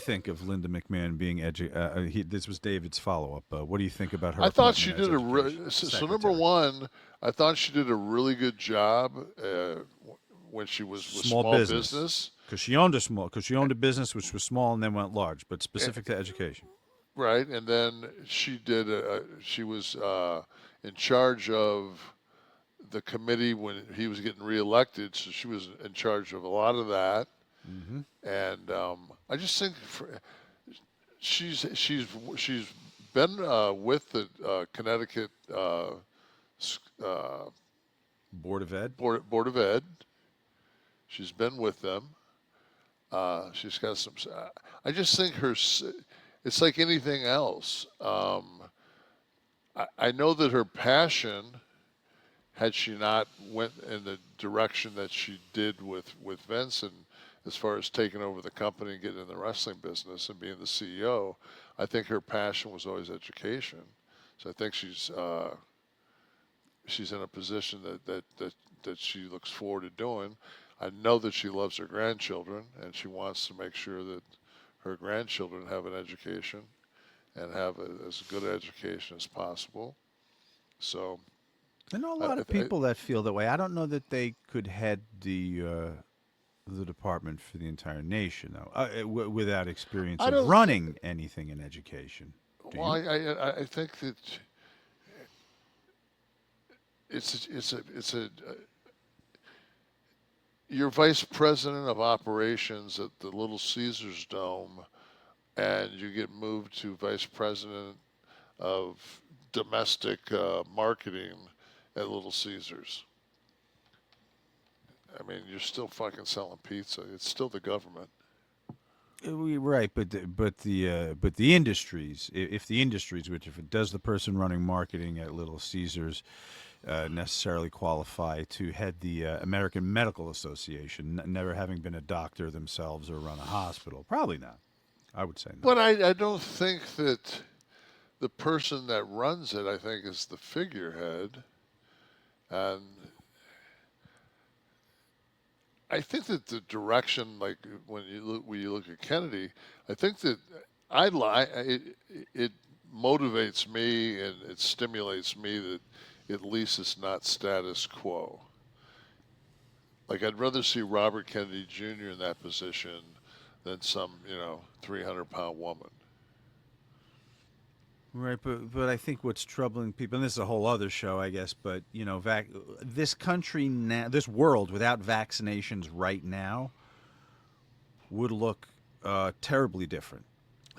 think of Linda McMahon being this was David's follow-up. What do you think about her I thought appointment she as did a education so number secretary? one, I thought she did a really good job when she was with Small small business, business, because she owned a business which was small and then went large, but eh, specific to education. right? And then she was in charge of the committee when he was getting reelected, so she was in charge of a lot of that. Hmm. And I just think she's been with the Connecticut uh, Board of Ed. Board of Ed. She's been with them. She's got some. I just think it's like anything else. I know that her passion, had she not went in the direction that she did with Vincent, as far as taking over the company and getting in the wrestling business and being the CEO, I think her passion was always education. So I think she's in a position that she looks forward to doing. I know that she loves her grandchildren and she wants to make sure that her grandchildren have an education and have as good an education as possible. So I know a I, lot of I, people that feel that way. I don't know that they could head the department for the entire nation, though, without experience I of don't. running anything in education. Do Well, you? I think that it's a you're vice president of operations at the Little Caesars Dome, and you get moved to vice president of domestic marketing at Little Caesars. I mean, you're still fucking selling pizza. It's still the government. Right, but the industries, if the industries, which if it does the person running marketing at Little Caesars necessarily qualify to head the American Medical Association, never having been a doctor themselves or run a hospital? Probably not. I would say no. But I don't think that the person that runs it, I think, is the figurehead. And I think that the direction, like when you look at Kennedy, I think that it motivates me and it stimulates me that at least it's not status quo. Like I'd rather see Robert Kennedy Jr. in that position than some 300-pound woman. Right, but I think what's troubling people, and this is a whole other show, I guess, but this country now, this world without vaccinations right now would look terribly different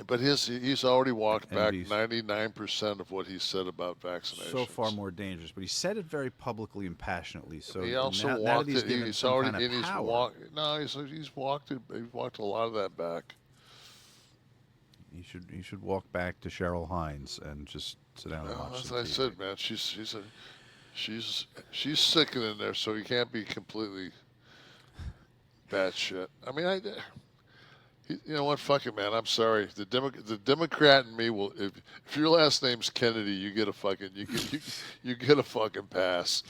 But he's already walked and back be 99% of what he said about so far vaccinations. more dangerous. But he said it very publicly and passionately. So He also now that walked he's it. given He's some kind already of and he's power, walked. No, he's walked it. He's walked a lot of that back. he should walk back to Cheryl Hines and just sit down and No, watch as some I TV. said, man, she's sickening there, so he can't be completely bad shit. I mean, you know what? Fuck it, man. I'm sorry. The Democrat in me will. If your last name's Kennedy, you get a fucking you get a fucking pass.